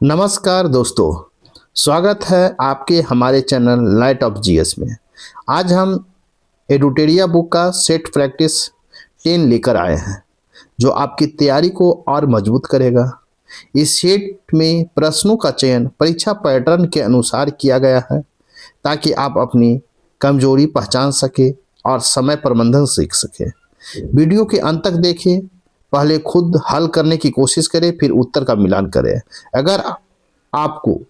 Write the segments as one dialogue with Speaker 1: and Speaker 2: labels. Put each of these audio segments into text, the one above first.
Speaker 1: नमस्कार दोस्तों, स्वागत है आपके हमारे चैनल लाइट ऑफ जीएस में। आज हम एडुटेरिया बुक का सेट प्रैक्टिस 10 लेकर आए हैं, जो आपकी तैयारी को और मजबूत करेगा। इस सेट में प्रश्नों का चयन परीक्षा पैटर्न के अनुसार किया गया है, ताकि आप अपनी कमजोरी पहचान सके और समय प्रबंधन सीख सके। वीडियो के अंत तक देखें, पहले खुद हल करने की कोशिश करें, फिर उत्तर का मिलान करें। अगर आपको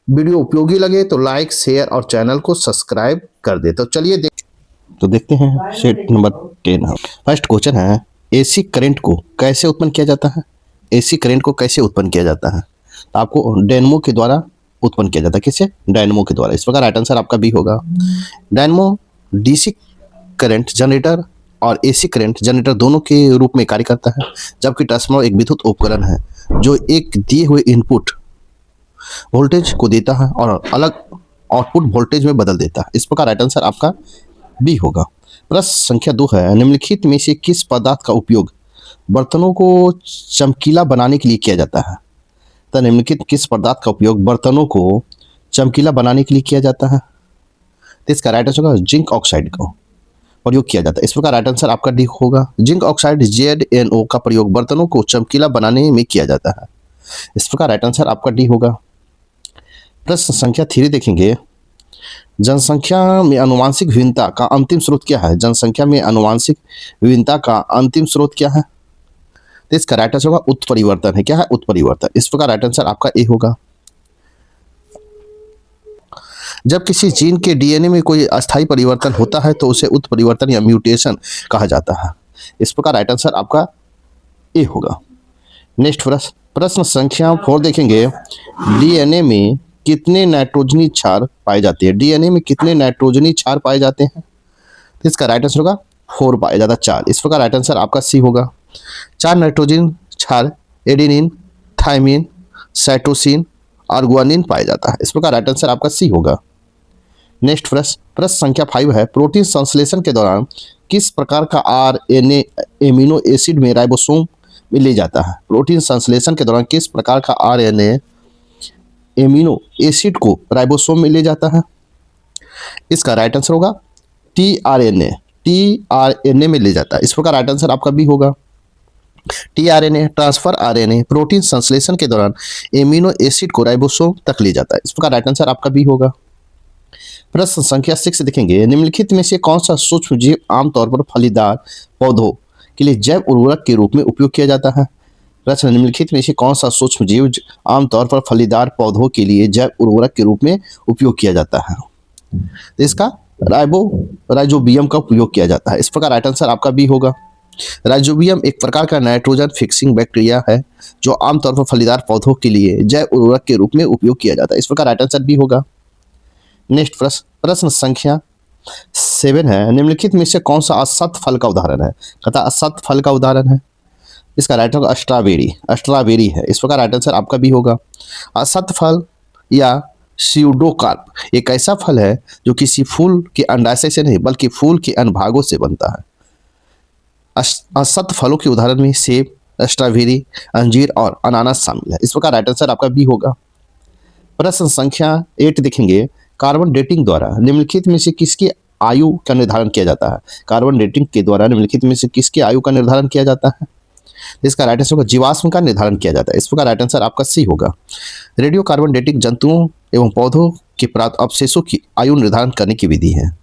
Speaker 1: वीडियो उपयोगी लगे तो लाइक, शेयर और चैनल को सब्सक्राइब कर दे। तो चलिए देखते हैं सेट नंबर 10। फर्स्ट क्वेश्चन है, एसी करंट को कैसे उत्पन्न किया जाता है। एसी करंट को कैसे उत्पन्न किया जाता है? तो आपको डायनेमो के द्वारा उत्पन्न किया जाता है। किससे? डायनेमो के द्वारा। इस प्रकार राइट आंसर आपका बी होगा। डायनेमो डीसी करंट जनरेटर और एसी करंट जनरेटर दोनों के रूप में कार्य करता है, जबकि ट्रांसफार्मर एक विद्युत उपकरण है जो एक दिए हुए इनपुट वोल्टेज को देता है और अलग आउटपुट वोल्टेज में बदल देता है। इस प्रकार राइट आंसर आपका बी होगा। प्रश्न संख्या 2 है, निम्नलिखित में से किस पदार्थ का उपयोग बर्तनों को चमकीला बनाने के लिए किया जाता है? तो निम्नलिखित किस पदार्थ का उपयोग बर्तनों को चमकीला बनाने के लिए किया जाता है? तो इसका राइट आंसर होगा जिंक ऑक्साइड का प्रयोग किया जाता है। इस प्रकार राइट आंसर आपका डी होगा। जिंक ऑक्साइड ZnO का प्रयोग बर्तनों को चमकीला बनाने में किया जाता है। इस प्रकार राइट आंसर आपका डी होगा। प्रश्न संख्या 3 देखेंगे, जनसंख्या में आनुवंशिक विभिन्नता का अंतिम स्रोत क्या है? जनसंख्या में आनुवंशिक विभिन्नता का अंतिम स्रोत क्या है? तो इसका राइट आंसर होगा उत्परिवर्तन है। क्या है? उत्परिवर्तन। इस प्रकार राइट आंसर आपका ए होगा। जब किसी जीन के डीएनए में कोई अस्थायी परिवर्तन होता है तो उसे उत्परिवर्तन या म्यूटेशन कहा जाता है। इस प्रकार राइट आंसर आपका ए होगा। नेक्स्ट प्रश्न संख्या 4 देखेंगे, डीएनए में कितने नाइट्रोजनी क्षार पाए जाते हैं? डीएनए में कितने नाइट्रोजनी क्षार पाए जाते हैं? तो इसका राइट आंसर होगा 4 पाए जाता, 4। इस प्रकार राइट आंसर आपका सी होगा। 4 नाइट्रोजन क्षार एडेनिन, थाइमिन, साइटोसिन और गुआनिन पाया जाता है। इस प्रकार राइट आंसर आपका सी होगा। नेक्स्ट प्रश्न संख्या 5 है, प्रोटीन संश्लेषण के दौरान किस प्रकार का आरएनए एमिनो एसिड में राइबोसोम में ले जाता है? प्रोटीन संश्लेषण के दौरान किस प्रकार का आरएनए एमिनो एसिड को राइबोसोम में ले जाता है? इसका राइट आंसर होगा टीआरएनए में ले जाता है। इस प्रकार राइट आंसर आपका बी होगा। टीआरएनए ट्रांसफर आरएनए प्रोटीन संश्लेषण के दौरान एमिनो एसिड को राइबोसोम तक ले जाता है। इस प्रकार राइट आंसर आपका बी होगा। प्रश्न संख्या 6 देखेंगे, निम्नलिखित में से कौन सा सूक्ष्म जीव आमतौर पर फलीदार पौधों के लिए जैव उर्वरक के रूप में उपयोग किया जाता है? प्रश्न, निम्नलिखित में से कौन सा सूक्ष्म जीव आमतौर पर फलीदार पौधों के लिए जैव उर्वरक के रूप में उपयोग किया जाता है? तो इसका राइजोबियम का उपयोग किया जाता है। इस प्रकार राइट आंसर आपका बी होगा। राइजोबियम एक प्रकार का नाइट्रोजन फिक्सिंग बैक्टीरिया है जो आमतौर पर फलीदार पौधों के लिए जैव उर्वरक के रूप में उपयोग किया जाता है। इस प्रकार राइट आंसर बी होगा। नेक्स्ट प्रश्न संख्या 7 है, निम्नलिखित में से कौन सा असत फल का उदाहरण है? कहता असत फल का उदाहरण है। इसका राइट होगा स्ट्रॉबेरी है। इस प्रकार राइट आंसर आपका भी होगा। असत फल या स्यूडोकार्प एक ऐसा फल है जो किसी फूल के अंडाशय से नहीं बल्कि फूल के अन्य भागों से बनता है। असत फलों के उदाहरण में सेब, स्ट्रॉबेरी, अंजीर और अनानास शामिल है। इस प्रकार राइट आंसर आपका बी होगा। प्रश्न संख्या 8 देखेंगे, कार्बन डेटिंग द्वारा निम्नलिखित में से किसकी आयु का निर्धारण किया जाता है? कार्बन डेटिंग के द्वारा निम्नलिखित में से किसकी आयु का निर्धारण किया जाता है? इसका राइट आंसर होगा जीवाश्म का निर्धारण किया जाता है। इस प्रकार राइट आंसर आपका सी होगा। रेडियो कार्बन डेटिंग जंतुओं एवं पौधों के प्राप्त अवशेषों की आयु निर्धारण करने की विधि है।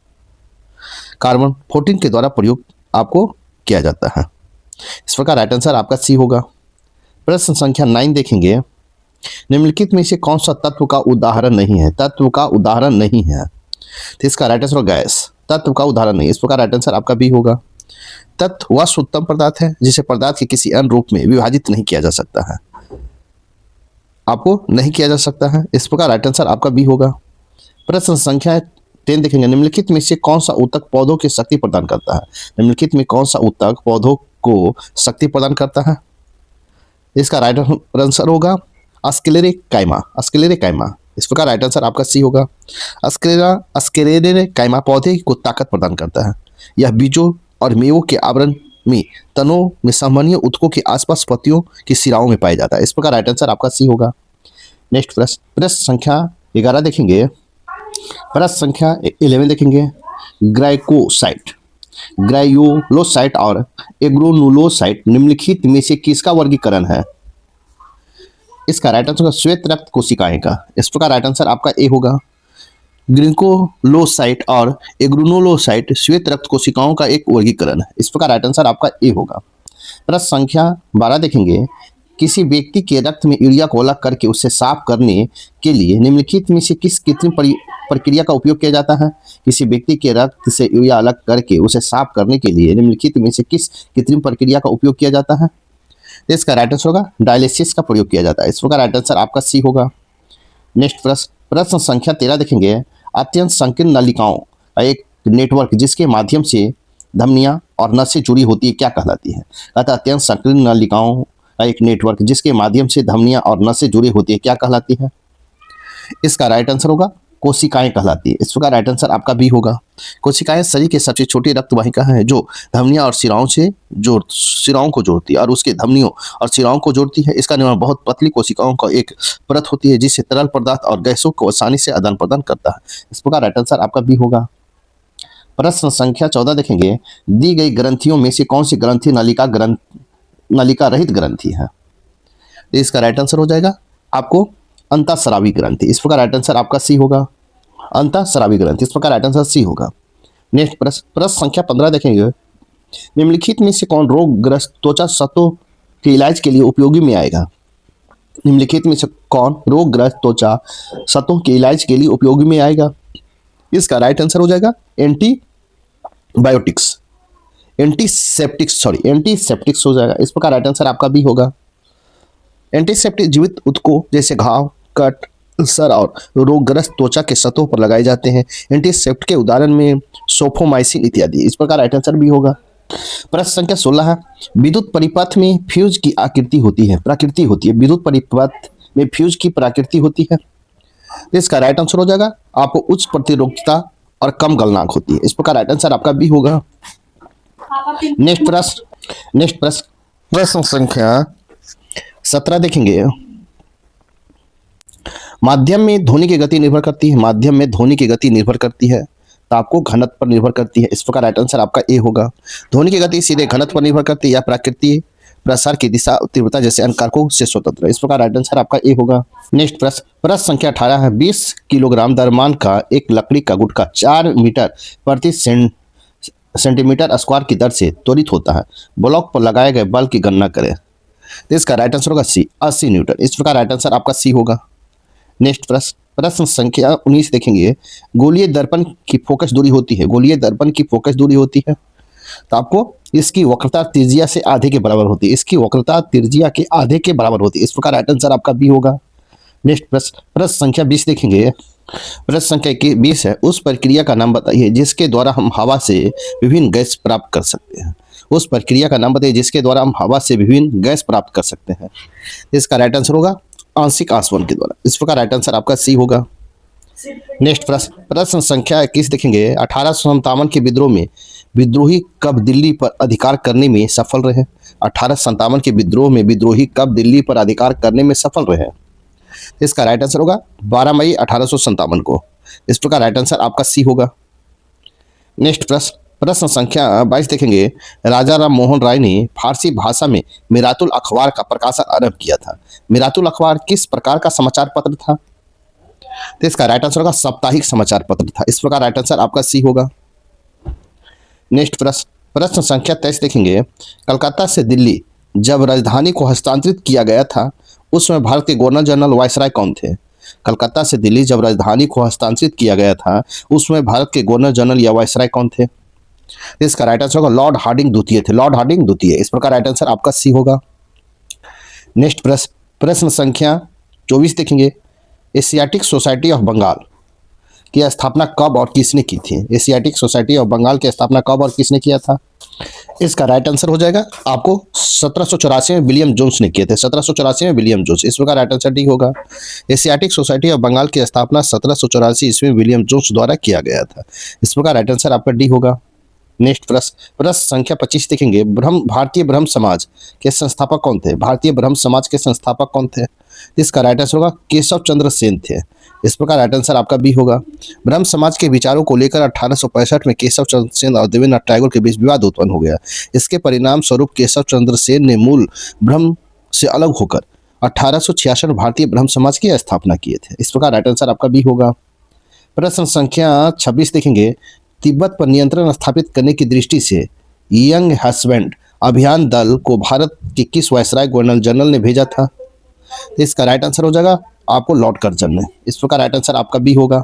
Speaker 1: कार्बन 14 के द्वारा प्रयोग आपको किया जाता है। इस प्रकार राइट आंसर आपका सी होगा। प्रश्न संख्या 9 देखेंगे, निम्नलिखित में से कौन सा तत्व का उदाहरण नहीं है? तत्व का उदाहरण नहीं है। तो इसका राइट आंसर गैस तत्व का उदाहरण नहीं। इस प्रकार राइट आंसर आपका बी होगा। तत्व वह शुद्धतम पदार्थ है जिसे पदार्थ के किसी अन्य रूप में विभाजित नहीं किया जा सकता है। आपको नहीं किया जा सकता है। इस प्रकार राइट आंसर आपका बी होगा। प्रश्न संख्या 10 देखेंगे, निम्नलिखित में से कौन सा ऊतक पौधों की शक्ति प्रदान करता है? निम्नलिखित में कौन सा ऊतक पौधों को शक्ति प्रदान करता है? इसका राइट आंसर होगा अस्क्लेरेकाइमा। इस प्रकार राइट आंसर आपका सी होगा। अस्क्लेरेकाइमा पौधे को ताकत प्रदान करता है। यह बीजों और मेवों के आवरण में तनों में सामान्य ऊतकों के आसपास पत्तियों की सिराओं में पाया जाता है। इस प्रकार राइट आंसर आपका सी होगा। नेक्स्ट प्रश्न संख्या 11 देखेंगे। प्रश्न संख्या 11 देखेंगे। ग्लाइकोसाइट, ग्रानुलोसाइट और एग्रेनुलोसाइट निम्नलिखित में से किसका वर्गीकरण है? इसका राइट आंसर होगा श्वेत रक्त कोशिकाएं का। इस प्रकार राइट आंसर आपका ए होगा। ग्लिकोलोसाइट और एग्रेनुलोसाइट श्वेत रक्त कोशिकाओं का एक वर्गीकरण है। इस प्रकार राइट आंसर आपका ए होगा। प्रश्न संख्या 12 देखेंगे। किसी व्यक्ति के रक्त में यूरिया को अलग करके उसे साफ करने के लिए निम्नलिखित में से किस कृत्रिम प्रक्रिया का उपयोग किया जाता है? किसी व्यक्ति के रक्त से यूरिया अलग करके उसे साफ करने के लिए निम्नलिखित में से किस कृत्रिम प्रक्रिया का उपयोग किया जाता है? इसका राइट आंसर होगा डायलिसिस का प्रयोग किया जाता है। इस प्रकार राइट आंसर आपका सी होगा। नेक्स्ट प्रश्न संख्या 13 देखेंगे। अत्यंत संकीर्ण नलिकाओं का एक नेटवर्क जिसके माध्यम से धमनियां और नसें जुड़ी होती है क्या कहलाती है? अतः अत्यंत संकीर्ण नलिकाओं का एक नेटवर्क जिसके माध्यम से धमनियां और नसें जुड़ी होती है क्या कहलाती है? इसका राइट आंसर होगा कोशिकाएं कहलाती है। इस प्रकार राइट आंसर आपका बी होगा। कोशिकाएं शरीर के सबसे छोटी रक्त वाहिका है जो धमनियां और सिराओं को जोड़ती है और उसके धमनियों और सिराओं को जोड़ती है। इसका निर्माण बहुत पतली कोशिकाओं का एक परत होती है जिससे तरल पदार्थ और गैसों को आसानी से आदान प्रदान करता है। इस प्रकार राइट आंसर आपका बी होगा। प्रश्न संख्या 14 देखेंगे। दी गई ग्रंथियों में से कौन सी ग्रंथि नलिका रहित ग्रंथि है? इसका राइट आंसर हो जाएगा आपको अंतःस्रावी ग्रंथि। इस प्रकार राइट आंसर आपका सी होगा। अंतःस्रावी ग्रंथि, इस प्रकार राइट आंसर सी होगा। नेक्स्ट प्रश्न संख्या 15 देखेंगे। निम्नलिखित में से कौन रोगग्रस्त त्वचा सतहों के इलाज के लिए उपयोगी में आएगा? निम्नलिखित में से कौन रोगग्रस्त त्वचा सतहों के इलाज के लिए उपयोगी में आएगा? इसका राइट आंसर हो जाएगा एंटीसेप्टिक्स हो जाएगा। इस प्रकार राइट आंसर आपका भी होगा। एंटीसेप्टिक जीवित ऊतकों जैसे घाव, कट, अल्सर और रोगग्रस्त त्वचा के सतहों पर लगाए जाते हैं। एंटीसेप्टिक के उदाहरण में सोफोमाइसिन इत्यादि। इस प्रकार राइट आंसर भी होगा। प्रश्न संख्या 16 है। विद्युत परिपथ में फ्यूज की प्रकृति होती है। विद्युत परिपथ में फ्यूज की प्रकृति होती है। इसका राइट आंसर हो जाएगा आपको उच्च प्रतिरोधकता और कम गलनांक होती है। इस प्रकार राइट आंसर आपका भी होगा। नेक्स्ट प्रश्न संख्या 17 देखेंगे। माध्यम में ध्वनि की गति निर्भर करती है। तो आपको घनत्व पर निर्भर करती है। इस प्रकार राइट आंसर आपका ए होगा। ध्वनि की गति सीधे घनत्व पर निर्भर करती है या प्रकृति प्रसार की दिशा तीव्रता जैसे अन्य कारकों से स्वतंत्र है। इस प्रकार राइट आंसर आपका ए होगा। नेक्स्ट प्रश्न संख्या 18 है। 20 किलोग्राम द्रव्यमान का एक लकड़ी का गुटका 4 मीटर प्रति सेंटीमीटर स्क्वायर की दर से त्वरित होता है। ब्लॉक पर लगाए गए बल की गणना करें। तो इसका राइट आंसर होगा सी, 80 न्यूटन। इस प्रकार राइट आंसर आपका सी होगा। नेक्स्ट प्रश्न संख्या 19 देखेंगे। गोलीय दर्पण की फोकस दूरी होती है। तो आपको इसकी वक्रता त्रिज्या से आधे के बराबर होती है। इस प्रकार राइट आंसर आपका बी होगा। नेक्स्ट प्रश्न संख्या 20 देखेंगे। प्रश्न संख्या 20 है। उस प्रक्रिया का नाम बताइए जिसके द्वारा हम हवा से विभिन्न गैस प्राप्त कर सकते हैं। इसका राइट आंसर होगा आंशिक आसवन के द्वारा। इस प्रकार राइट आंसर आपका सी होगा। नेक्स्ट प्रश्न संख्या 21 देखेंगे। 1857 के विद्रोह में विद्रोही कब दिल्ली पर अधिकार करने में सफल रहे? 1857 के विद्रोह में विद्रोही कब दिल्ली पर अधिकार करने में सफल रहे? इसका राइट आंसर होगा 12 मई 1857 को। इस प्रकार राइट आंसर आपका सी होगा। नेक्स्ट प्रश्न संख्या 22 देखेंगे। राजा राम मोहन राय ने फारसी भाषा में मिरातुल अखबार का प्रकाशन आरंभ किया था। मिरातुल अखबार किस प्रकार का समाचार पत्र था? तो इसका राइट आंसर होगा साप्ताहिक समाचार पत्र था। इस प्रकार राइट आंसर आपका सी होगा। नेक्स्ट प्रश्न संख्या 23 देखेंगे। कलकत्ता से दिल्ली जब राजधानी को हस्तांतरित किया गया था उस समय भारत के गवर्नर जनरल वायसराय कौन थे? कलकत्ता से दिल्ली जब राजधानी को हस्तांतरित किया गया था उस समय भारत के गवर्नर जनरल या वायसराय कौन थे? इसका राइट आंसर होगा लॉर्ड हार्डिंग द्वितीय। इस प्रकार राइट आंसर आपका सी होगा। नेक्स्ट प्रश्न संख्या 24 देखेंगे। एशियाटिक सोसाइटी ऑफ बंगाल की स्थापना कब और किसने की थी? एशियाटिक सोसाइटी ऑफ बंगाल की स्थापना कब और किसने किया था? इसका राइट आंसर हो जाएगा आपको 1784 में विलियम जोन्स ने किए थे। 1784 में विलियम जोन्स। इस प्रकार राइट आंसर डी होगा। एशियाटिक सोसाइटी ऑफ बंगाल की स्थापना 1784 ईस्वी में विलियम जोन्स द्वारा किया गया था। इस प्रकार राइट आंसर आपका डी होगा। नेक्स्ट प्रश्न संख्या 25 देखेंगे। भारतीय ब्रह्म समाज के संस्थापक कौन थे? भारतीय ब्रह्म समाज के संस्थापक कौन थे? तो इसका राइट आंसर होगा केशव चंद्र सेन थे। इस प्रकार राइट आंसर आपका बी होगा। ब्रह्म समाज के विचारों को लेकर 1865 में केशव चंद्र सेन और देवेंद्रनाथ टैगोर के बीच विवाद उत्पन्न हो गया। इसके परिणाम स्वरूप केशव चंद्र सेन ने मूल ब्रह्म से अलग होकर 1866 में भारतीय ब्रह्म समाज की स्थापना किए थे। इस प्रकार राइट आंसर आपका बी होगा। प्रश्न संख्या 26 देखेंगे, तिब्बत पर नियंत्रण स्थापित करने की दृष्टि से यंग हस्बैंड अभियान दल को भारत के किस वायसराय गवर्नर जनरल ने भेजा था? तो इसका राइट आंसर हो जाएगा आपको लॉर्ड कर्जन ने। इस प्रकार राइट आंसर आपका बी होगा।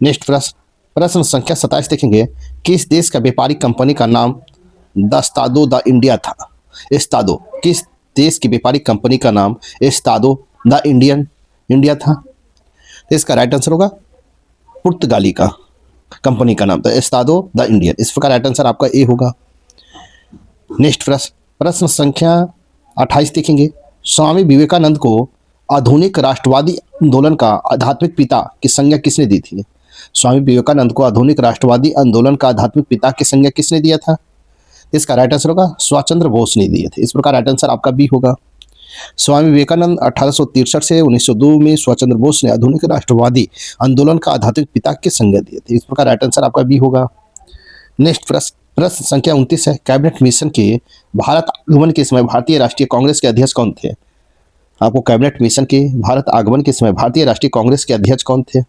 Speaker 1: नेक्स्ट प्रश्न संख्या 27 देखेंगे, किस देश का व्यापारिक कंपनी का नाम दस्तादो द इंडिया था? एस्तादो, किस देश की व्यापारिक कंपनी का नाम एस्तादो द इंडिया था? तो इसका राइट आंसर होगा पुर्तगाली का कंपनी का नाम था एस्तादो द इंडियन। इस प्रकार राइट आंसर आपका ए होगा। नेक्स्ट प्रश्न संख्या 28 देखेंगे, स्वामी विवेकानंद को आधुनिक राष्ट्रवादी आंदोलन का आध्यात्मिक पिता की संज्ञा किसने दी थी? स्वामी विवेकानंद को आधुनिक राष्ट्रवादी आंदोलन का आध्यात्मिक पिता की संज्ञा किसने दिया था? इसका राइट आंसर होगा सुभाष बोस ने दिए थे। इस प्रकार राइट आंसर आपका बी होगा। स्वामी विवेकानंद 1863 से 1902 में सुभाष बोस ने आधुनिक राष्ट्रवादी आंदोलन का आध्यात्मिक पिता की संज्ञा दिए थे। इस प्रकार राइट आंसर आपका बी होगा। नेक्स्ट प्रश्न संख्या 29 है, कैबिनेट मिशन के भारत आगमन के समय भारतीय राष्ट्रीय कांग्रेस के अध्यक्ष कौन थे? आपको कैबिनेट मिशन के भारत आगमन के समय भारतीय राष्ट्रीय कांग्रेस के अध्यक्ष कौन थे?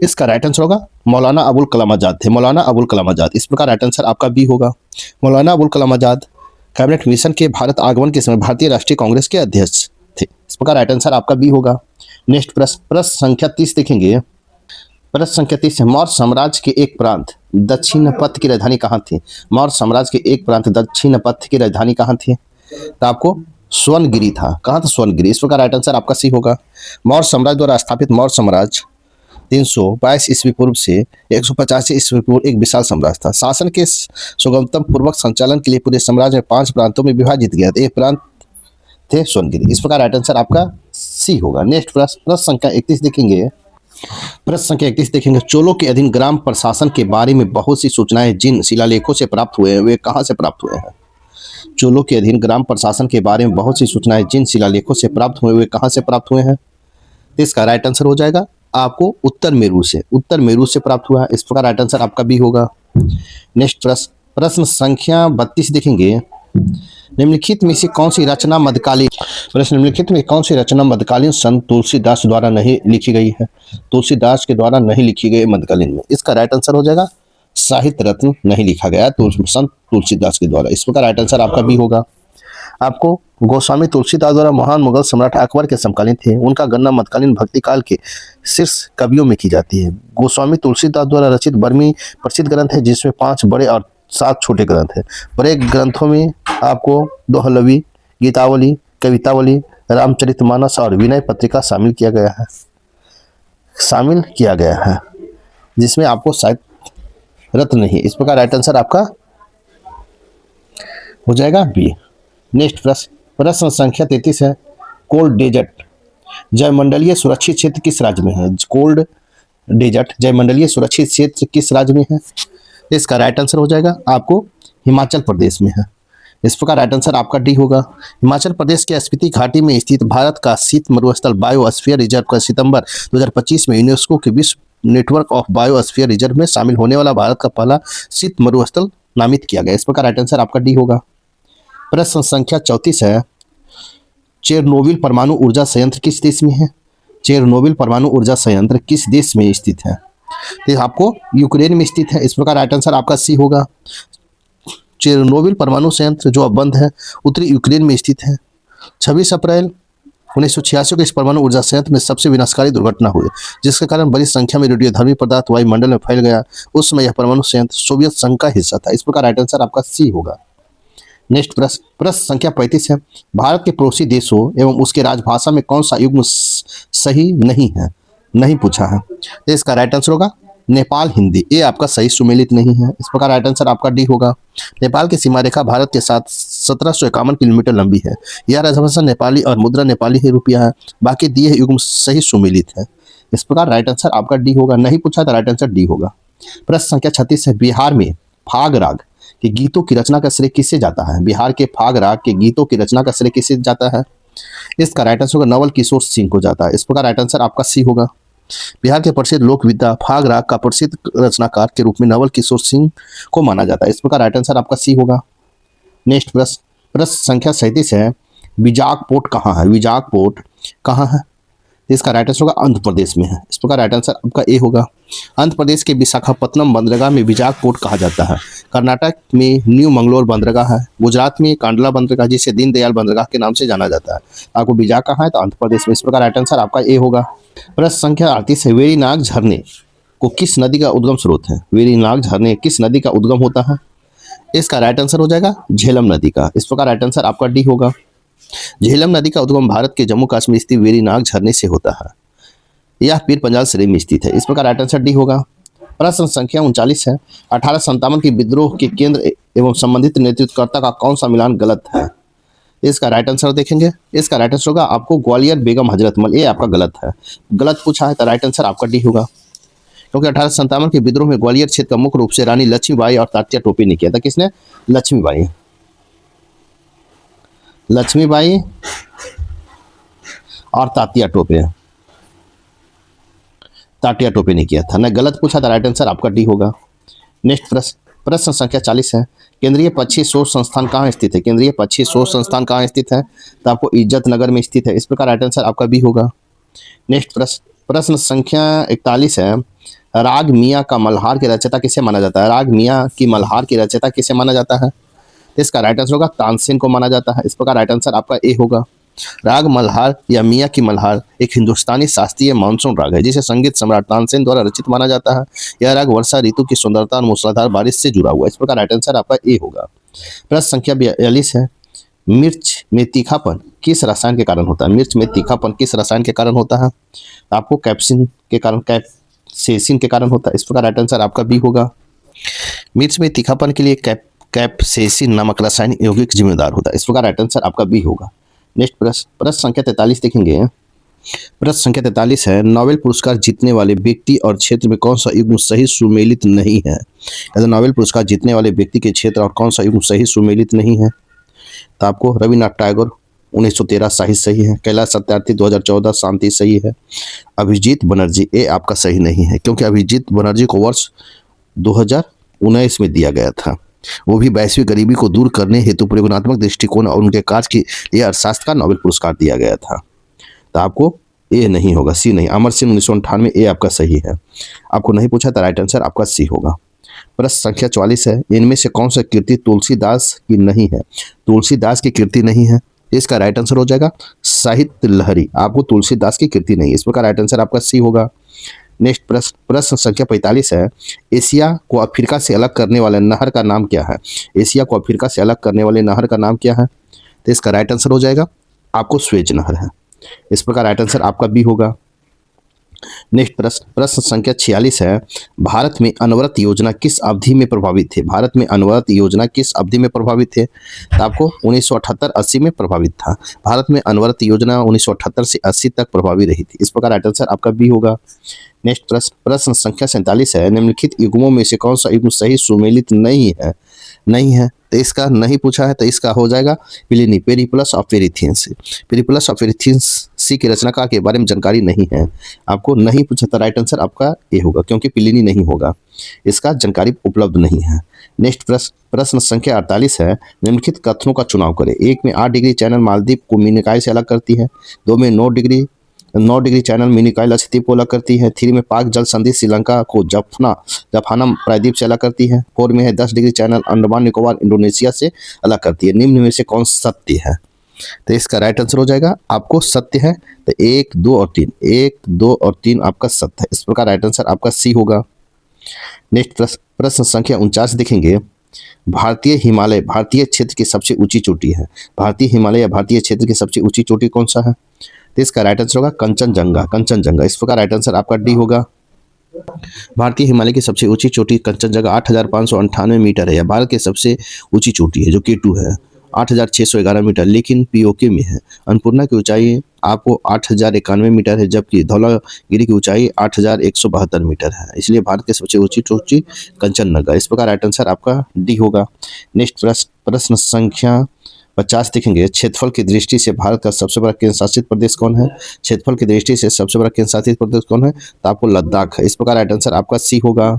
Speaker 1: इसका राइट आंसर होगा मौलाना अबुल कलाम आजाद थे। मौलाना अबुल कलाम आजाद। इस प्रकार राइट आंसर आपका बी होगा। मौलाना अबुल कलाम आजाद कैबिनेट मिशन के भारत आगमन के समय भारतीय राष्ट्रीय कांग्रेस के अध्यक्ष थे। इस प्रकार राइट आंसर आपका बी होगा। नेक्स्ट प्रश्न संख्या 30 देखेंगे। प्रश्न संख्या 30 है, मौर्य साम्राज्य के एक प्रांत दक्षिण पथ की राजधानी कहाँ थी? मौर्य साम्राज्य के एक प्रांत दक्षिण पथ की राजधानी कहाँ थी? तो आपको स्वर्णगिरी था। कहाँ था? स्वर्णगिरी। इस प्रकार राइट आंसर आपका सी होगा। मौर्य साम्राज्य द्वारा स्थापित मौर्य साम्राज्य 322 ईस्वी पूर्व से 185 ईस्वी पूर्व एक विशाल साम्राज्य था। शासन के सुगमतम पूर्वक संचालन के लिए पूरे साम्राज्य में 5 प्रांतों में विभाजित किया। एक प्रांत थे स्वर्णगिरी। इस प्रकार राइट आंसर आपका सी होगा। नेक्स्ट प्रश्न संख्या 31 देखेंगे। प्रश्न संख्या 31 देखेंगे, चोलों के अधीन ग्राम प्रशासन के बारे में बहुत सी सूचनाएं जिन शिलालेखों से प्राप्त हुए हैं वे कहाँ से प्राप्त हुए हैं? चोलों के अधीन ग्राम प्रशासन के बारे में बहुत सी सूचनाएं जिन शिलालेखों से प्राप्त हुए वे कहाँ से प्राप्त हुए हैं? तो इसका राइट आंसर हो जाएगा आपको उत्तर मेरू से प्राप्त हुआ है। इस प्रकार राइट आंसर आपका बी होगा। नेक्स्ट प्रश्न संख्या 32 देखेंगे। निम्नलिखित में से कौन सी रचना मध्यकालीन निम्नलिखित में कौन सी रचना मध्यकालीन संत तुलसीदास द्वारा नहीं लिखी गई है? तुलसीदास के द्वारा नहीं लिखी गई मध्यकालीन में। इसका राइट आंसर हो जाएगा साहित्य रत्न नहीं लिखा गया संत तुलसीदास के द्वारा। इस प्रकार राइट आंसर आपका भी होगा। आपको गोस्वामी तुलसीदास द्वारा महान मुगल सम्राट अकबर के समकालीन थे। उनका गणना मध्यकालीन भक्ति काल के शीर्ष कवियों में की जाती है। गोस्वामी तुलसीदास द्वारा रचित बर्मी प्रसिद्ध ग्रंथ है जिसमें 5 बड़े और 7 छोटे ग्रंथ हैं। बड़े ग्रंथों में आपको दोहलवी, गीतावली, कवितावली, रामचरितमानस और विनय पत्रिका शामिल किया गया है जिसमें आपको साहित्य रत्न नहीं। इस प्रकार राइट आंसर आपका हो जाएगा बी। नेक्स्ट प्रश्न संख्या 33 है, कोल्ड डेजर्ट जयमंडलीय सुरक्षित क्षेत्र किस राज्य में है? कोल्ड डेजर्ट जयमंडलीय सुरक्षित क्षेत्र किस राज्य में है? इसका राइट आंसर हो जाएगा आपको हिमाचल प्रदेश में है। इस प्रकार राइट आंसर आपका डी होगा। हिमाचल प्रदेश के स्पीति घाटी में स्थित भारत का शीत मरुस्थल बायोस्फीयर रिजर्व का सितंबर 2025 में यूनेस्को के विश्व नेटवर्क ऑफ बायोस्फीयर रिजर्व में शामिल होने वाला भारत का पहला शीत मरुस्थल नामित किया गया। इस प्रकार राइट आंसर आपका डी होगा। प्रश्न संख्या 34 है, चेरनोबिल परमाणु ऊर्जा संयंत्र किस देश में है? चेरनोबिल परमाणु ऊर्जा संयंत्र किस देश में स्थित है? तो आपको यूक्रेन में स्थित है। इस प्रकार राइट आंसर आपका सी होगा। चेरनोबिल परमाणु संयंत्र जो अब बंद है उत्तरी यूक्रेन में स्थित है। 26 अप्रैल 1986 को इस परमाणु ऊर्जा संयंत्र में सबसे विनाशकारी दुर्घटना हुई जिसके कारण बड़ी संख्या में रेडियोधर्मी पदार्थ वायुमंडल में फैल गया। उस समय यह परमाणु संयंत्र सोवियत संघ का हिस्सा था। इस प्रकार राइट आंसर आपका सी होगा। नेक्स्ट प्रश्न संख्या 35 है, भारत के पड़ोसी देशों एवं उसके राजभाषा में कौन सा युग्म सही नहीं पूछा है? तो इसका राइट आंसर होगा नेपाल हिंदी। ये आपका सही सुमेलित नहीं है। इस प्रकार राइट आंसर आपका डी होगा। नेपाल की सीमा रेखा भारत के साथ 1751 किलोमीटर लंबी है। यह राजभाषा नेपाली और मुद्रा नेपाली ही रुपया है। बाकी दिए युग्म सही सुमेलित है। इस प्रकार राइट आंसर आपका डी होगा। नहीं पूछा तो राइट आंसर डी होगा। प्रश्न संख्या 36 है, बिहार में फाग राग के गीतों की रचना का श्रेय किससे जाता है? बिहार के फाग राग के गीतों की रचना का श्रेय किससे जाता है? इसका राइट आंसर होगा नवल किशोर सिंह को जाता है। इस प्रकार राइट आंसर आपका सी होगा। बिहार के प्रसिद्ध लोक विद्या फाग राग का प्रसिद्ध रचनाकार के रूप में नवल किशोर सिंह को माना जाता है। इस प्रकार राइट आंसर आपका सी होगा। नेक्स्ट प्रश्न, प्रश्न संख्या 37 है, विजाकपोट कहाँ है? विजाकपोट कहाँ है? इसका राइट आंसर होगा आंध्र प्रदेश में है। इस प्रकार राइट आंसर आपका ए होगा। आंध्र प्रदेश के विशाखापत्तनम बंदरगाह में विजाकपोट कहा जाता है। कर्नाटक में न्यू मंगलोर बंदरगाह है। गुजरात में कांडला बंदरगाह जिसे दीनदयाल बंदरगाह के नाम से जाना जाता है। आपको विजाग कहाँ है? तो आंध्र प्रदेश में। इस प्रकार राइट आंसर आपका ए होगा। प्रश्न संख्या 38 है, वेरीनाग झरने को किस नदी का उद्गम स्रोत है? वेरीनाग झरने किस नदी का उद्गम होता है? इसका राइट आंसर हो जाएगा झेलम नदी का। इस प्रकार राइट आंसर आपका डी होगा। झेलम नदी का उद्गम भारत के जम्मू कश्मीर स्थित वेरीनाग झरने से होता है। यह पीर पंजाल श्रेणी में स्थित है। इस प्रकार राइट आंसर डी होगा। प्रश्न संख्या 39 है, 1857 के विद्रोह के केंद्र एवं संबंधित नेतृत्वकर्ता का कौन सा मिलान गलत है? इसका राइट आंसर देखेंगे। इसका राइट आंसर होगा आपको ग्वालियर बेगम हजरतमल। ये आपका गलत है। गलत पूछा है तो राइट आंसर आपका डी होगा, क्योंकि 1857 के विद्रोह में ग्वालियर क्षेत्र का मुख्य रूप से रानी लक्ष्मीबाई और तात्या टोपे ने किया था। किसने? लक्ष्मीबाई। लक्ष्मीबाई और तात्या टोपे ने किया था ना। गलत पूछा था, राइट आंसर आपका डी होगा। नेक्स्ट प्रश्न, प्रश्न संख्या 40 है, केंद्रीय पक्षी शोध संस्थान कहाँ स्थित है? केंद्रीय पक्षी शोध संस्थान कहाँ स्थित है? तो आपको इज्जत नगर में स्थित है। इस प्रकार राइट आंसर आपका बी होगा। नेक्स्ट प्रश्न, प्रश्न संख्या 41 है, राग मियाँ का मल्हार की रचयिता किसे माना जाता है? राग मियाँ की मल्हार की रचयिता किसे माना जाता है? इसका राइट आंसर होगा तानसेन को माना जाता है। इस प्रकार राइट आंसर आपका ए होगा। राग मल्हार या मियाँ की मल्हार एक हिंदुस्तानी शास्त्रीय मानसून राग है जिसे संगीत सम्राट तानसेन द्वारा रचित माना जाता है। यह राग वर्षा ऋतु की सुंदरता और मूसलाधार बारिश से जुड़ा हुआ है। इस प्रकार राइट आंसर आपका ए होगा। प्रश्न संख्या 42 है, मिर्च में तीखापन किस रसायन के कारण होता है? मिर्च में तीखापन किस रसायन के कारण होता है? आपको कैप्सिन के कारण, कैप्सेसिन के कारण होता है। इस प्रकार राइट आंसर आपका बी होगा। मिर्च में तीखापन के लिए कैप्सेसिन नामक रासायनिक यौगिक जिम्मेदार होता है। इस प्रकार राइट आंसर आपका बी होगा। नेक्स्ट प्रश्न संख्या 43 देखेंगे। प्रश्न संख्या 43 है, नोबेल पुरस्कार जीतने वाले व्यक्ति और क्षेत्र में कौन सा युग्म सही सुमेलित नहीं है? यदि नोबेल पुरस्कार जीतने वाले व्यक्ति के क्षेत्र और कौन सा युग्म सही सुमेलित नहीं है? तो आपको रविन्द्रनाथ टैगोर 1913 साहित्य सही है। कैलाश सत्यार्थी 2014 शांति सही है। अभिजीत बनर्जी ये आपका सही नहीं है, क्योंकि अभिजीत बनर्जी को वर्ष 2019 में दिया गया था। वो भी वैश्विक गरीबी को दूर करने हेतु प्रयोगात्मक दृष्टिकोण और उनके कार्य के लिए अर्थशास्त्र का नोबेल पुरस्कार दिया गया था। तो आपको ए नहीं होगा, सी नहीं। अमर सिंह 1998 ए आपका सही है। आपको नहीं पूछा तो राइट आंसर आपका सी होगा। प्रश्न संख्या 44 है, इनमें से कौन सा कृति तुलसीदास की नहीं है? तुलसीदास की कृति नहीं है। इसका राइट आंसर हो जाएगा साहित्य लहरी। आपको तुलसीदास की कृति नहीं है। इस प्रकार राइट आंसर आपका सी होगा। नेक्स्ट प्रश्न संख्या 45 है, एशिया को अफ्रीका से अलग करने वाले नहर का नाम क्या है? एशिया को अफ्रीका से अलग करने वाले नहर का नाम क्या है? तो इसका राइट आंसर हो जाएगा आपको स्वेज नहर है। इस प्रकार राइट आंसर आपका बी होगा। नेक्स्ट प्रश्न संख्या 46 है, भारत में अनवरत योजना किस अवधि में प्रभावित थे? भारत में अनवरत योजना किस अवधि में प्रभावित थे? तो आपको 1978-80 में प्रभावित था। भारत में अनवरत योजना 1978 से 80 तक प्रभावी रही थी। इस प्रकार राइट आंसर आपका बी होगा। नेक्स्ट प्रश्न संख्या 47 है, निम्नलिखित युग्मों में से कौन सा युग्म सही सुमेलित नहीं है? तो इसका नहीं पूछा है, तो इसका हो जाएगा प्लिनी, पेरिप्लस ऑफ पेरिथियंस। पेरिप्लस ऑफ पेरिथियंस सी के रचनाकार के बारे में जानकारी नहीं है। आपको नहीं पूछा तो राइट आंसर आपका ए होगा, क्योंकि प्लिनी नहीं होगा, इसका जानकारी उपलब्ध नहीं है। नेक्स्ट प्रश्न संख्या 48 है, निम्नलिखित कथनों का चुनाव करें। 1 में 8 डिग्री चैनल मालदीव को मिनिकॉय से अलग करती है। 2 में 9 डिग्री चैनल मिनिकॉय लक्षद्वीप को अलग करती है। 3 में पाक जल संधि श्रीलंका को जफाना प्रायद्वीप से अलग करती है। 4 में है 10 degree channel Andaman Nicobar Indonesia से अलग करती है। निम्न में से कौन सत्य है? तो इसका राइट आंसर हो जाएगा आपको सत्य है, तो 1, 2 और 3, 1, 2 और 3 आपका सत्य है। इस प्रकार राइट आंसर आपका सी होगा। नेक्स्ट प्रश्न संख्या 49 देखेंगे। भारतीय हिमालय भारतीय क्षेत्र की सबसे ऊंची चोटी है। भारतीय हिमालय या भारतीय क्षेत्र की सबसे ऊंची चोटी कौन सा है? तो इसका राइट आंसर होगा कंचनजंगा। इस प्रकार राइट आंसर आपका डी होगा। भारतीय हिमालय की सबसे ऊंची चोटी कंचनजंगा 8598 मीटर है। यह भारत की सबसे ऊंची चोटी है, जो K2 है 8611 मीटर, लेकिन POK में है। अन्नपूर्णा की ऊंचाई आपको 8091 मीटर है, जबकि धौलागिरी की ऊंचाई 8172 मीटर है। इसलिए भारत की सबसे ऊंची चोटी कंचनजंगा। इस प्रकार राइट आंसर आपका डी होगा। नेक्स्ट प्रश्न संख्या 50 देखेंगे, क्षेत्रफल की दृष्टि से भारत का सबसे बड़ा केंद्र शासित प्रदेश कौन है? क्षेत्रफल की दृष्टि से सबसे बड़ा केंद्र शासित प्रदेश कौन है? तो आपको लद्दाख है। इस प्रकार राइट आंसर आपका सी होगा।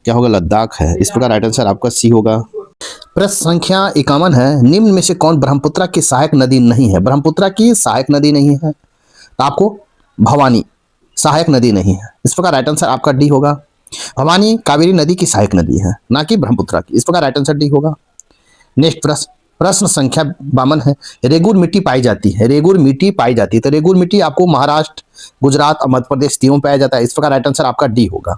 Speaker 1: क्या होगा? लद्दाख है। इस प्रकार राइट आंसर आपका सी होगा। प्रश्न संख्या 51 है, निम्न में से कौन ब्रह्मपुत्र की सहायक नदी नहीं है? ब्रह्मपुत्र की सहायक नदी नहीं है तो आपको भवानी सहायक नदी नहीं है। इस प्रकार राइट आंसर आपका डी होगा। भवानी कावेरी नदी की सहायक नदी है, ना कि ब्रह्मपुत्र की। इस प्रकार राइट आंसर डी होगा। नेक्स्ट प्रश्न, प्रश्न संख्या 52 है, रेगुर मिट्टी पाई जाती है। रेगुर मिट्टी पाई जाती है तो रेगुर मिट्टी आपको महाराष्ट्र, गुजरात और मध्य प्रदेश तीनों में पाया जाता है। इस प्रकार राइट आंसर आपका डी होगा।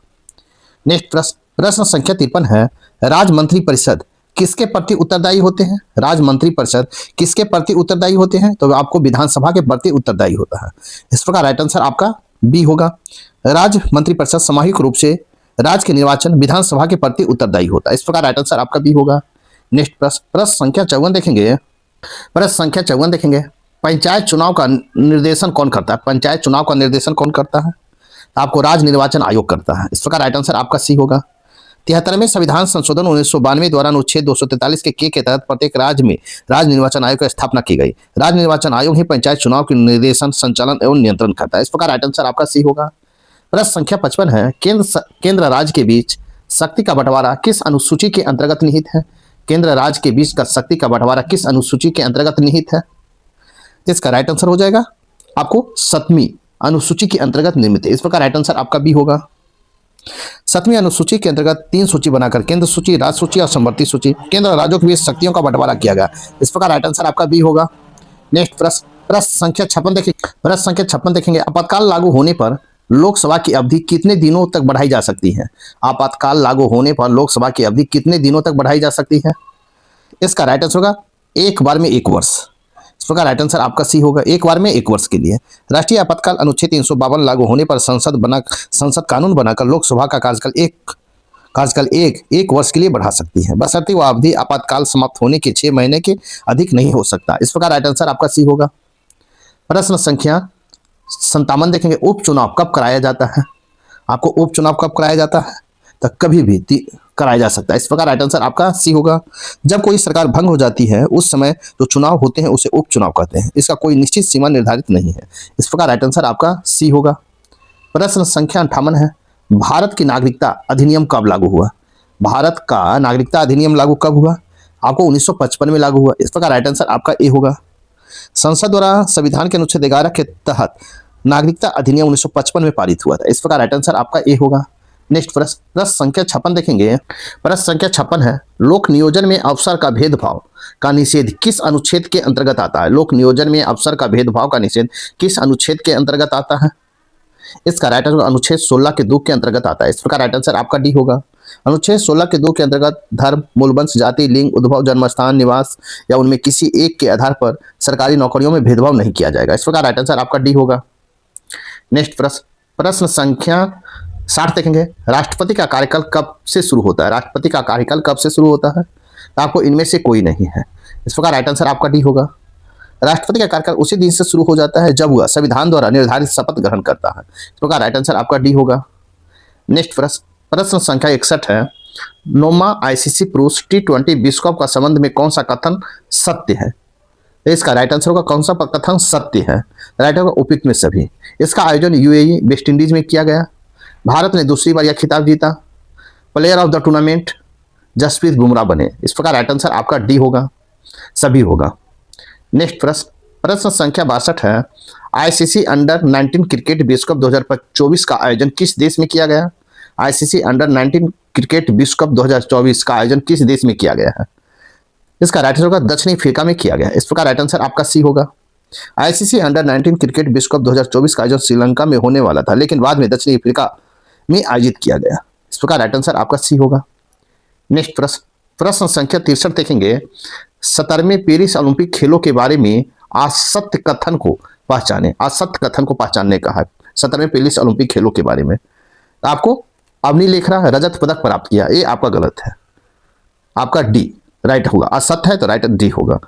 Speaker 1: नेक्स्ट प्रश्न, प्रश्न संख्या 53 है, राज्य मंत्री परिषद किसके प्रति उत्तरदायी होते हैं? राज्य मंत्री परिषद किसके प्रति उत्तरदायी होते हैं? तो आपको विधानसभा के प्रति उत्तरदायी होता है। इस प्रकार राइट आंसर आपका बी होगा। राज्य मंत्री परिषद सामूहिक रूप से राज्य के निर्वाचन विधानसभा के प्रति उत्तरदायी होता है। इस प्रकार राइट आंसर आपका बी होगा। नेक्स्ट प्रश्न, प्रश्न संख्या 54 देखेंगे। प्रश्न संख्या 54 देखेंगे, पंचायत चुनाव का निर्देशन कौन करता है? पंचायत चुनाव का निर्देशन कौन करता है? तो आपको राज्य निर्वाचन आयोग करता है। इस प्रकार राइट आंसर आपका सी होगा। 73वें संविधान संशोधन 1992 द्वारा अनुच्छेद 243 के तहत प्रत्येक राज्य में राज्य निर्वाचन आयोग की स्थापना की गई। राज्य निर्वाचन आयोग ही पंचायत चुनाव के निर्देशन, संचालन एवं नियंत्रण करता है। इस प्रकार राइट आंसर आपका सी होगा। प्रश्न संख्या 55 है, केंद्र राज्य के बीच शक्ति का बंटवारा किस अनुसूची के अंतर्गत निहित है? केंद्र राज्य के बीच का शक्ति का बंटवारा किस अनुसूची के अंतर्गत निहित है? इसका राइट आंसर हो जाएगा आपको 7वीं अनुसूची के अंतर्गत निर्मित है। इस प्रकार राइट आंसर आपका बी होगा। 7वीं अनुसूची के अंतर्गत 3 सूची बनाकर केंद्र सूची, राज्य सूची और समवर्ती सूची केंद्र राज्यों के बीच शक्तियों का बंटवारा किया गया। इस प्रकार राइट आंसर आपका बी होगा। नेक्स्ट प्रश्न, प्रश्न संख्या 56 देखेंगे। प्रश्न संख्या 56 देखेंगे, आपातकाल लागू होने पर लोकसभा की अवधि कितने दिनों तक बढ़ाई जा सकती है? आपातकाल लागू होने पर लोकसभा की अवधि कितने दिनों तक बढ़ाई जा सकती है? इसका राइट आंसर होगा एक बार में 1 वर्ष। इस प्रकार राइट आंसर आपका सी होगा, एक बार में 1 वर्ष के लिए। राष्ट्रीय आपातकाल अनुच्छेद 352 लागू होने पर संसद कानून बनाकर लोकसभा का कार्यकाल एक वर्ष के लिए बढ़ा सकती है, बशर्ते वह अवधि आपातकाल समाप्त होने के 6 महीने के अधिक नहीं हो सकता। इस प्रकार राइट आंसर आपका सी होगा। प्रश्न संख्या 57 देखेंगे, उपचुनाव कब कराया जाता है? आपको उपचुनाव कब कराया जाता है? तो कभी भी कराया जा सकता है। इस प्रकार राइट आंसर आपका सी होगा। जब कोई सरकार भंग हो जाती है उस समय जो चुनाव होते हैं उसे उपचुनाव कहते हैं। इसका कोई निश्चित सीमा निर्धारित नहीं है। इस प्रकार राइट आंसर आपका सी होगा। प्रश्न संख्या 58 है, भारत की नागरिकता अधिनियम कब लागू हुआ? भारत का नागरिकता अधिनियम लागू कब हुआ? आपको 1955 में लागू हुआ। इस प्रकार राइट आंसर आपका ए होगा। संसद द्वारा संविधान के अनुच्छेद 11 के तहत नागरिकता अधिनियम 1955 में पारित हुआ था। इस प्रकार राइट आंसर आपका ए होगा। नेक्स्ट प्रश्न संख्या 56 देखेंगे। प्रश्न संख्या 56 है, लोक नियोजन में अवसर का भेदभाव का निषेध किस अनुच्छेद के अंतर्गत आता है? लोक नियोजन में अवसर का भेदभाव का निषेध किस अनुच्छेद के अंतर्गत आता है? इसका राइट आंसर अनुच्छेद 16 के 2 के अंतर्गत आता है। इस प्रकार राइट आंसर आपका डी होगा। अनुच्छेद 16 के 2 के अंतर्गत धर्म, मूलवंश, जाति, लिंग, उद्भव, जन्मस्थान, निवास या उनमें किसी एक के आधार पर सरकारी नौकरियों में भेदभाव नहीं किया जाएगा। इस प्रकार राइट आंसर आपका डी होगा। नेक्स्ट प्रश्न संख्या 60 देखेंगे, राष्ट्रपति का कार्यकाल कब से शुरू होता है? राष्ट्रपति का कार्यकाल कब से शुरू होता है? तो आपको इनमें से कोई नहीं है। इस प्रकार राइट आंसर आपका डी होगा। राष्ट्रपति का कार्यकाल उसी दिन से शुरू हो जाता है जब वह संविधान द्वारा निर्धारित शपथ ग्रहण करता है। इस प्रकार राइट आंसर आपका डी होगा। नेक्स्ट प्रश्न संख्या 61 है, 9वां आईसीसी पुरुष T20 विश्व कप का संबंध में कौन सा कथन सत्य है? इसका राइट आंसर होगा कौन सा कथन सत्य है? राइट होगा उपयुक्त में सभी। इसका आयोजन यूएई वेस्ट इंडीज में किया गया। भारत ने दूसरी बार यह खिताब जीता। Player of the tournament Jasprit Bumrah बने। इस प्रकार राइट आंसर आपका डी होगा, सभी होगा। नेक्स्ट प्रश्न संख्या 62 है, आईसीसी अंडर 19 क्रिकेट विश्व कप 2024 का आयोजन किस देश में किया गया? आईसीसी अंडर 19 क्रिकेट विश्व कप 2024 का आयोजन किस देश में किया गया है? इसका राइट आंसर होगा दक्षिणी अफ्रीका में किया गया। इस प्रकार राइट आंसर आपका सी होगा। आईसीसी अंडर 19 क्रिकेट विश्व कप 2024 का आयोजन श्रीलंका में होने वाला था, लेकिन बाद में दक्षिणी अफ्रीका में आयोजित किया गया। इस प्रकार राइट आंसर आपका सी होगा। नेक्स्ट प्रश्न संख्या 63 देखेंगे, 17वें पेरिस ओलंपिक खेलों के बारे में असत्य कथन को पहचाने। असत्य कथन को पहचानने का है 17वें पेरिस ओलंपिक खेलों के बारे में। आपको अवनी लेखरा रजत पदक प्राप्त किया, ये आपका गलत है। आपका डी राइट होगा। असत्य है तो राइट डी होगा।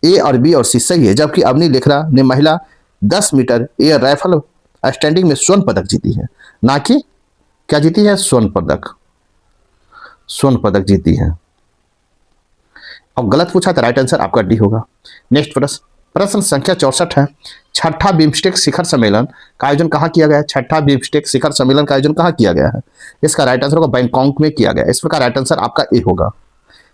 Speaker 1: ए और बी और सी सही है, जबकि अवनी लेखरा ने महिला 10 मीटर एयर राइफल स्टैंडिंग में स्वर्ण पदक जीती है, ना कि क्या जीती है? स्वर्ण पदक जीती है। अब गलत पूछा तो राइट आंसर आपका डी होगा। नेक्स्ट प्रश्न, प्रश्न संख्या 64 है। छठा बिम्स्टेक शिखर सम्मेलन का आयोजन कहाँ किया गया है? छठा बिम्स्टेक शिखर सम्मेलन का आयोजन कहाँ किया गया है? इसका राइट आंसर होगा बैंकॉक में किया गया। इस प्रकार राइट आंसर आपका ए होगा।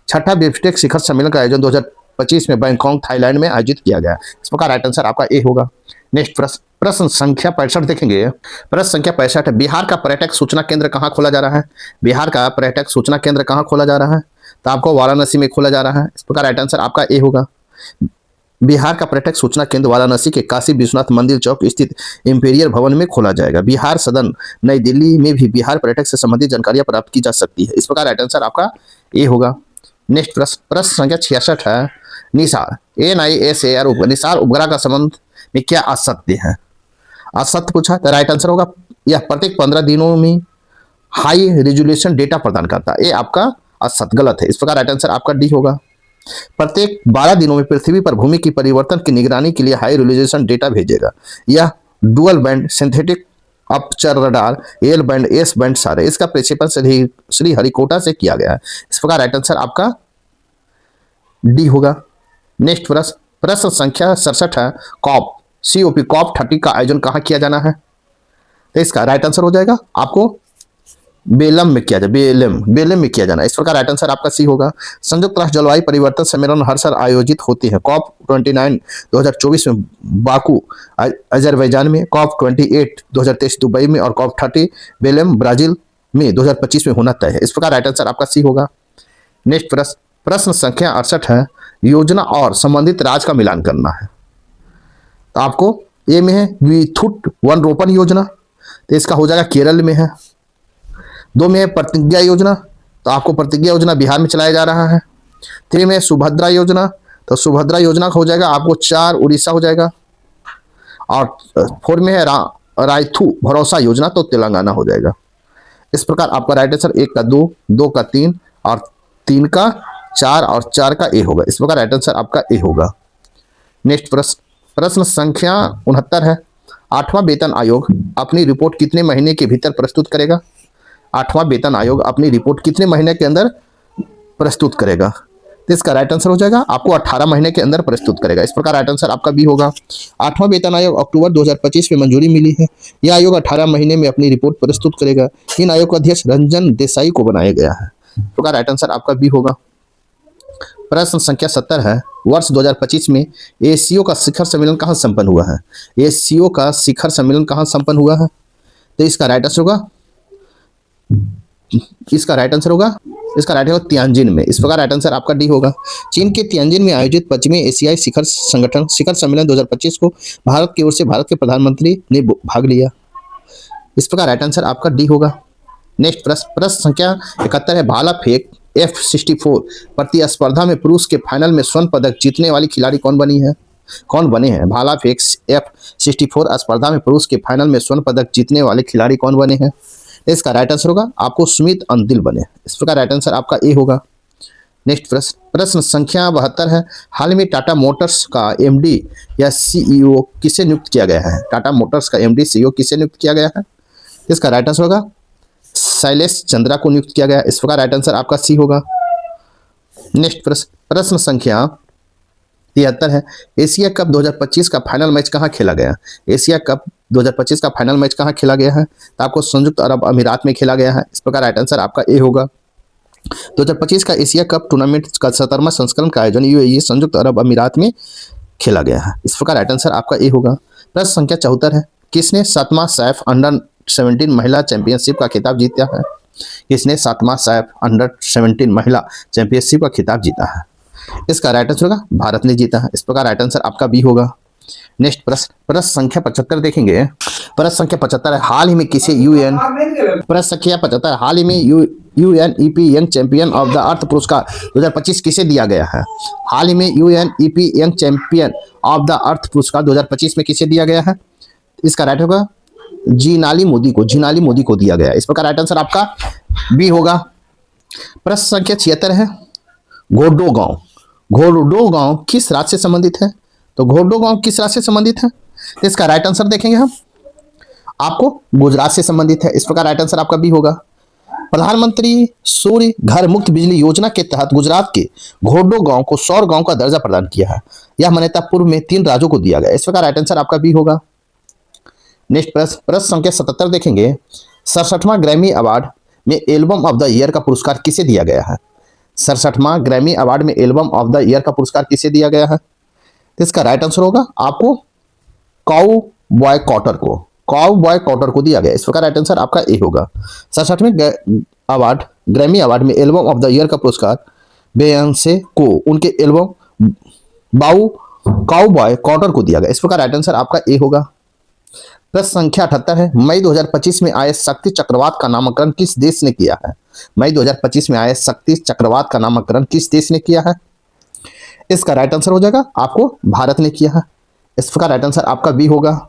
Speaker 1: छठा बिम्स्टेक शिखर सम्मेलन का आयोजन 2025 में बैंकॉक थाईलैंड में आयोजित किया गया। इस प्रकार राइट आंसर आपका ए होगा। नेक्स्ट प्रश्न, प्रश्न संख्या 65 देखेंगे। प्रश्न संख्या 65 है। बिहार का पर्यटक सूचना केंद्र कहाँ खोला जा रहा है? बिहार का पर्यटक सूचना केंद्र कहाँ खोला जा रहा है? तो आपको वाराणसी में खोला जा रहा है। इस प्रकार राइट आंसर आपका ए होगा। बिहार का पर्यटक सूचना केंद्र वाराणसी के काशी विश्वनाथ मंदिर चौक स्थित इंपीरियल भवन में खोला जाएगा। बिहार सदन नई दिल्ली में भी बिहार पर्यटक से संबंधित जानकारियां प्राप्त की जा सकती है। इस प्रकार राइट आंसर आपका ए होगा। नेक्स्ट प्रश्न, प्रश्न संख्या 66 है। निसार NISAR निसार उपग्रह का संबंध में क्या असत्य है? असत्य पूछा तो राइट आंसर होगा यह प्रत्येक 15 दिनों में हाई रेजोल्यूशन डेटा प्रदान करता है। ये आपका असत्य गलत है। इस प्रकार राइट आंसर आपका डी होगा। प्रत्येक 12 दिनों में पृथ्वी पर भूमि की परिवर्तन की निगरानी के लिए हाई रेजोल्यूशन डेटा भेजेगा। यह dual band synthetic aperture radar L band S band सारे इसका प्रक्षेपण श्री हरिकोटा से किया गया है। इस प्रकार राइट आंसर आपका डी होगा। नेक्स्ट प्रश्न, प्रश्न संख्या 67 है। COP 30 का आयोजन कहाँ किया जाना है? तो इसका राइट आंसर हो जाएगा आपको बेलम में किया जाए, बेलम में किया जाना। इस प्रकार राइट आंसर आपका सी होगा। संयुक्त राष्ट्र जलवायु परिवर्तन सम्मेलन हर साल आयोजित होती है। COP 29 2024 में बाकू अजरबैजान में, COP 28 2023 दुबई में और COP 30 बेलम ब्राजील में 2025 में होना तय है। इस प्रकार राइट आंसर आपका सी होगा। नेक्स्ट प्रश्न, प्रश्न संख्या 68 है। योजना और संबंधित राज्य का मिलान करना है। तो आपको ए में है विथुट वन रोपण योजना, तो इसका हो जाएगा केरल में है। 2 में है प्रतिज्ञा योजना, तो आपको प्रतिज्ञा योजना बिहार में चलाया जा रहा है। 3 में सुभद्रा योजना, तो सुभद्रा योजना का हो जाएगा आपको 4 उड़ीसा हो जाएगा। और 4 में है रायथू भरोसा योजना, तो तेलंगाना हो जाएगा। इस प्रकार आपका राइट आंसर 1 का 2, 2 का 3 और 3 का 4 और 4 का ए होगा। इस प्रकार राइट आंसर आपका ए होगा। नेक्स्ट प्रश्न, प्रश्न संख्या 69 है। 8वां वेतन आयोग अपनी रिपोर्ट कितने महीने के भीतर प्रस्तुत करेगा? 8वां वेतन आयोग अपनी रिपोर्ट कितने महीने के अंदर प्रस्तुत करेगा? तो इसका राइट आंसर हो जाएगा आपको 18 महीने के अंदर प्रस्तुत करेगा। इस प्रकार राइट आंसर आपका बी होगा। 8वां वेतन आयोग अक्टूबर 2025 में मंजूरी मिली है। यह आयोग 18 महीने में अपनी रिपोर्ट प्रस्तुत करेगा। इन आयोग का अध्यक्ष रंजन देसाई को बनाया गया है। इस प्रकार राइट आंसर आपका बी होगा। प्रश्न संख्या 70 है। वर्ष 2025 में ACO का शिखर सम्मेलन कहाँ संपन्न हुआ है? ACO का शिखर सम्मेलन कहाँ संपन्न हुआ है? तो इसका राइट आंसर होगा तियानजिन में। इस प्रकार राइट आंसर आपका डी होगा। चीन के तियानजिन में आयोजित 25वें एशियाई शिखर सम्मेलन 2025 को भारत की ओर से भारत के प्रधानमंत्री ने भाग लिया। इस प्रकार राइट आंसर आपका डी होगा। नेक्स्ट प्रश्न संख्या 71 है। भाला फेंक F64 प्रतिस्पर्धा में पुरुष के फाइनल में स्वर्ण पदक जीतने वाली खिलाड़ी कौन बने हैं? भाला फेंक F64 स्पर्धा में पुरुष के फाइनल में स्वर्ण पदक जीतने वाले खिलाड़ी कौन बने हैं? इसका राइट आंसर होगा आपको सुमित अंतिल बने। इस प्रकार राइट आंसर आपका ए होगा। नेक्स्ट प्रश्न संख्या 72 है। हाल में टाटा मोटर्स का MD या CEO किसे नियुक्त किया गया है? टाटा मोटर्स का MD CEO किसे नियुक्त किया गया है? इसका राइट आंसर होगा शैलेश चंद्रा को नियुक्त किया गया। इस प्रकार राइट आंसर आपका सी होगा। नेक्स्ट प्रश्न संख्या 73 है। एशिया कप 2025 का फाइनल मैच कहाँ खेला गया? एशिया कप 2025 का फाइनल मैच कहाँ खेला गया है? तो आपको संयुक्त अरब अमीरात में खेला गया है। इस प्रकार राइट आंसर आपका ए होगा। 2025 का एशिया कप टूर्नामेंट का 17वां संस्करण का आयोजन UAE संयुक्त अरब अमीरात में खेला गया है। इस प्रकार राइट आंसर आपका ए होगा। प्रश्न संख्या 74 है। किसने 7वां सैफ अंडर-17 महिला चैंपियनशिप का खिताब जीता है? किसने 7वां सैफ अंडर-17 महिला चैंपियनशिप का खिताब जीता है? इसका राइट आंसर होगा भारत ने जीता है। इस प्रकार राइट आंसर आपका बी होगा। नेक्स्ट प्रश्न संख्या 75 देखेंगे। प्रश्न संख्या 75 है। हाल ही में किसे UNEP young champion of the earth पुरस्कार 2025 किसे दिया गया है? हाल ही में UNEP young champion of the earth पुरस्कार 2025 में किसे दिया गया है? इसका राइट होगा जीनाली मोदी को दिया गया। इस प्रकार राइट आंसर आपका बी होगा। प्रश्न संख्या 76 है। घोरडो गांव किस राज्य से संबंधित है? तो घोरडो गांव किस राज्य से संबंधित है? तो इसका राइट आंसर देखेंगे हम, आपको गुजरात से संबंधित है। इस प्रकार राइट आंसर आपका बी होगा। प्रधानमंत्री सूर्य घर मुक्त बिजली योजना के तहत गुजरात के घोरडो गांव को सौर गांव का दर्जा प्रदान किया है। यह मान्यता पूर्व में 3 राज्यों को दिया गया। इस प्रकार राइट आंसर आपका बी होगा। नेक्स्ट प्रश्न संख्या 77 देखेंगे। 67वां ग्रैमी अवार्ड में एल्बम ऑफ द ईयर का पुरस्कार किसे दिया गया है? 67वां ग्रैमी अवार्ड में एल्बम ऑफ द ईयर का पुरस्कार किसे दिया गया है? तो इसका राइट आंसर होगा आपको काउ बॉय कॉटर को दिया गया। इस प्रकार राइट आंसर आपका ए होगा। 67वें अवार्ड ग्रैमी अवार्ड में एल्बम ऑफ द ईयर का पुरस्कार बेयंसे को उनके एल्बम काउ बॉय कॉटर को दिया गया। इस प्रकार राइट आंसर आपका ए होगा। प्रश्न संख्या 78 है। मई 2025 में आए शक्ति चक्रवात का नामकरण किस देश ने किया है? मई 2025 में आए शक्ति चक्रवात का नामकरण किस देश ने किया है? इसका राइट आंसर हो जाएगा आपको भारत ने किया है। इस प्रकार राइट आंसर आपका बी होगा।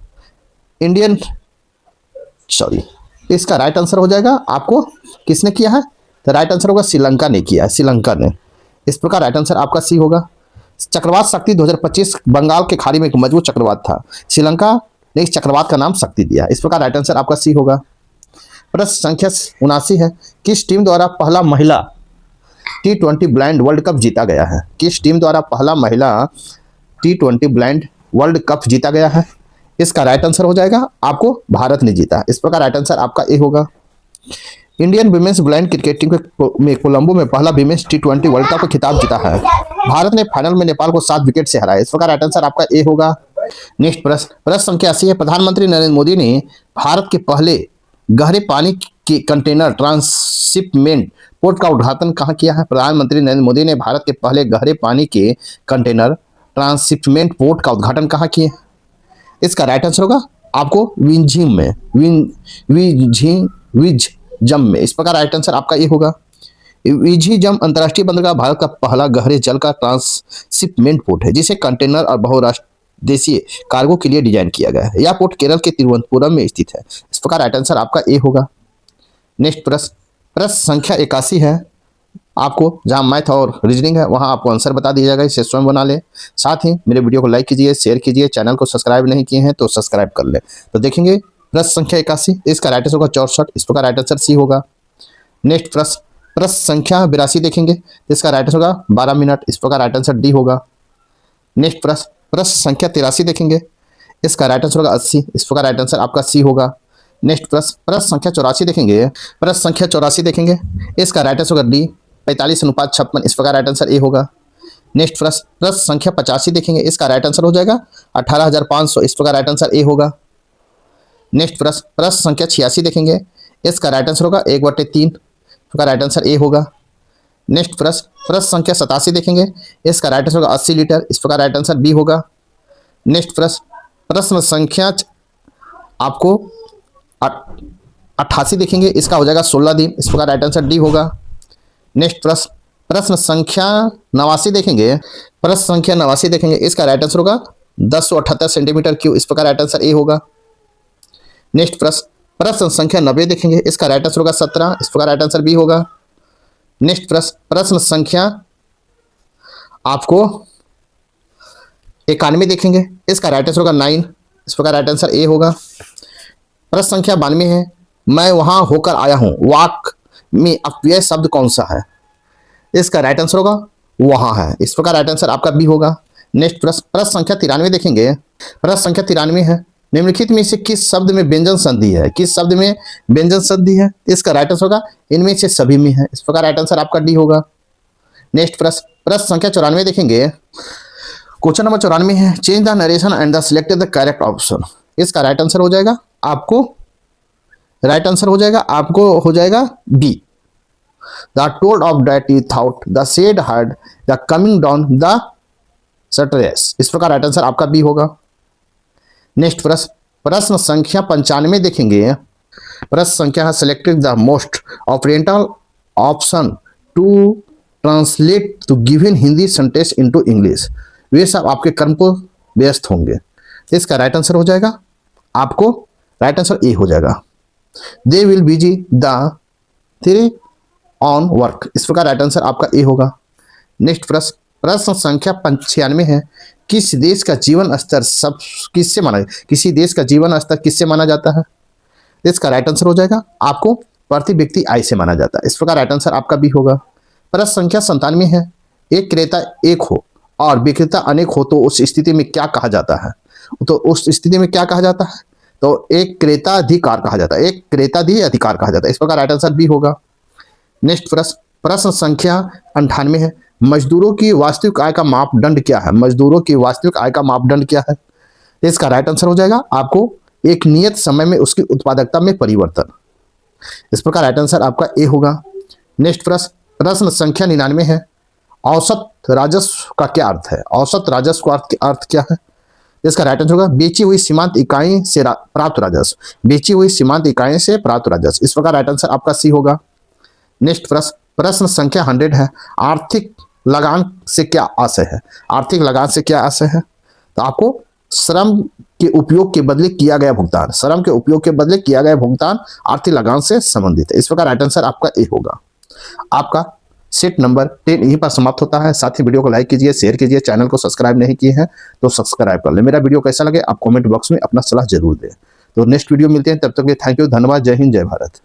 Speaker 1: इसका राइट आंसर हो जाएगा आपको किसने किया है? तो राइट आंसर होगा श्रीलंका ने किया है, श्रीलंका ने। इस प्रकार राइट आंसर आपका सी होगा। चक्रवात शक्ति 2025 बंगाल के खाड़ी में एक मजबूत चक्रवात था। श्रीलंका ने इस चक्रवात का नाम शक्ति दिया। इस प्रकार राइट आंसर आपका सी होगा। प्रश्न संख्या 79 है। किस टीम द्वारा पहला महिला T20 ब्लाइंड वर्ल्ड कप जीता गया है? किस टीम द्वारा पहला महिला T20 ब्लाइंड वर्ल्ड कप जीता गया है? इसका राइट आंसर हो जाएगा आपको भारत ने जीता। इस प्रकार राइट आंसर आपका ए होगा। इंडियन विमेंस ब्लाइंड क्रिकेटिंग में कोलंबो में पहला विमेंस T20 वर्ल्ड कप का खिताब जीता है। भारत ने फाइनल में नेपाल को 7 विकेट से हराया। इस प्रकार राइट आंसर आपका ए होगा। नेक्स्ट प्रश्न संख्या 80 है। प्रधानमंत्री नरेंद्र मोदी ने भारत के पहले गहरे पानी के कंटेनर ट्रांसशिपमेंट पोर्ट का उद्घाटन कहाँ किया है? प्रधानमंत्री नरेंद्र मोदी ने भारत के पहले गहरे पानी के कंटेनर ट्रांसशिपमेंट पोर्ट का उद्घाटन कहाँ किए? इसका राइट आंसर होगा आपको विंझिम में, विझजम में। इस प्रकार राइट आंसर आपका ये होगा। विझिजम अंतर्राष्ट्रीय बंदरगाह भारत का पहला गहरे जल का ट्रांसशिपमेंट पोर्ट है, जिसे कंटेनर और बहुउद्देशीय कार्गो के लिए डिजाइन किया गया है। यह पोर्ट केरल के तिरुवनंतपुरम में स्थित है। इस प्रकार राइट आंसर आपका ए होगा। नेक्स्ट प्रश्न संख्या 81 है। आपको जहां मैथ और रीजनिंग है वहां आपको आंसर बता दिया जाएगा, इसे स्वयं बना ले। साथ ही मेरे वीडियो को लाइक कीजिए, शेयर कीजिए, चैनल को सब्सक्राइब नहीं किए हैं तो सब्सक्राइब कर ले। तो देखेंगे प्रश्न संख्या 81, इसका राइट आंसर होगा 64। इस प्रकार राइट आंसर सी होगा। नेक्स्ट प्रश्न संख्या 82 देखेंगे, इसका राइट आंसर होगा 12 मिनट। इस प्रकार राइट आंसर डी होगा। नेक्स्ट प्रश्न संख्या 83 देखेंगे, इसका राइट आंसर होगा 80। इस प्रकार राइट आंसर आपका सी होगा। नेक्स्ट प्रश्न संख्या 84 देखेंगे, प्रश्न संख्या 84 देखेंगे, इसका राइट आंसर होगा डी 45:56। इस प्रकार राइट आंसर ए होगा। नेक्स्ट प्रश्न संख्या 85 देखेंगे, इसका राइट आंसर हो जाएगा 18,500। इस प्रकार राइट आंसर ए होगा। नेक्स्ट प्रश्न संख्या 86 देखेंगे, इसका राइट आंसर होगा 1/3। इस प्रकार राइट आंसर ए होगा। नेक्स्ट प्रश्न संख्या 87 देखेंगे, इसका राइट आंसर होगा 80 लीटर। इस प्रकार राइट आंसर बी होगा। नेक्स्ट प्रश्न संख्या आपको 88 देखेंगे, इसका हो जाएगा 16 दिन। इस प्रकार राइट आंसर डी होगा। नेक्स्ट प्रश्न संख्या 89 देखेंगे, प्रश्न संख्या 89 देखेंगे, इसका राइट आंसर होगा 1078 सेंटीमीटर क्यूब। इस प्रकार राइट आंसर ए होगा। नेक्स्ट प्रश्न संख्या 90 देखेंगे, इसका राइट आंसर होगा 17। इस प्रकार राइट आंसर बी होगा। नेक्स्ट प्रश्न संख्या आपको 91 देखेंगे, इसका राइट आंसर होगा 9। इस प्रकार राइट आंसर ए होगा। प्रश्न संख्या 92 है, मैं वहां होकर आया हूं, वाक में अपव्यय शब्द कौन सा है? इसका राइट आंसर होगा वहां है। इस प्रकार राइट आंसर आपका बी होगा। नेक्स्ट प्रश्न संख्या 93 देखेंगे, प्रश्न संख्या 93 है, निम्नलिखित में से किस शब्द में व्यंजन संधि है? किस शब्द में व्यंजन संधि है? इसका राइट आंसर होगा इनमें से सभी में है। इस प्रकार राइट आंसर आपका डी होगा। नेक्स्ट प्रश्न संख्या 94 देखेंगे, क्वेश्चन नंबर 94 है, change the narration and the selected the correct option. इसका राइट आंसर हो जाएगा आपको, राइट आंसर हो जाएगा आपको हो जाएगा B. The told of that he thought the said heard the coming down the stairs. इस प्रकार राइट आंसर आपका बी होगा। नेक्स्ट प्रश्न संख्या 95 देखेंगे, प्रश्न संख्या है, सेलेक्टेड द मोस्ट ऑपरेंटल option to translate to given Hindi sentence into English. वे सब आपके कर्म को व्यस्त होंगे। इसका राइट आंसर हो जाएगा आपको, राइट आंसर ए हो जाएगा। They will busy the three on work. इस प्रकार राइट आंसर आपका ए होगा। नेक्स्ट प्रश्न संख्या 96 है, किस देश का जीवन स्तर सब किससे माना, किसी देश का जीवन स्तर किससे माना जाता है? इसका राइट आंसर हो जाएगा आपको प्रति व्यक्ति आय से माना जाता है। इस प्रकार राइट आंसर आपका बी होगा। प्रश्न संख्या 97 है, एक क्रेता एक हो और विक्रेता अनेक हो तो उस स्थिति में क्या कहा जाता है? तो उस स्थिति में क्या कहा जाता है? तो एक क्रेताधिकार कहा जाता है, एक क्रेताधि अधिकार कहा जाता है। इस प्रकार राइट आंसर बी होगा। नेक्स्ट प्रश्न संख्या 98 है, मजदूरों की वास्तविक आय का मापदंड क्या है? मजदूरों की वास्तविक आय का मापदंड क्या है? इसका राइट आंसर हो जाएगा आपको एक नियत समय में उसकी उत्पादकता में परिवर्तन। इस प्रकार राइट आंसर आपका ए होगा। नेक्स्ट प्रश्न संख्या 99 है, औसत राजस्व का क्या अर्थ है? औसत राजस्व का अर्थ क्या है? इसका राइट आंसर होगा बेची हुई सीमांत इकाई से प्राप्त राजस्व। बेची हुई सीमांत इकाई से प्राप्त राजस्व। इस प्रकार राइट आंसर आपका सी होगा। नेक्स्ट प्रश्न संख्या 100 है, आर्थिक लगान से क्या आशय है? आर्थिक लगान से क्या आशय है? तो आपको श्रम के उपयोग के बदले किया गया भुगतान, श्रम के उपयोग के बदले किया गया भुगतान आर्थिक लगान से संबंधित है। इस प्रकार राइट आंसर आपका ए होगा। आपका सेट नंबर 10 यहीं पर समाप्त होता है। साथ ही वीडियो को लाइक कीजिए, शेयर कीजिए, चैनल को सब्सक्राइब नहीं किए हैं तो सब्सक्राइब कर ले। मेरा वीडियो कैसा लगे आप कमेंट बॉक्स में अपना सलाह जरूर दें। तो नेक्स्ट वीडियो मिलते हैं, तब तक के थैंक यू, धन्यवाद, जय हिंद, जय भारत।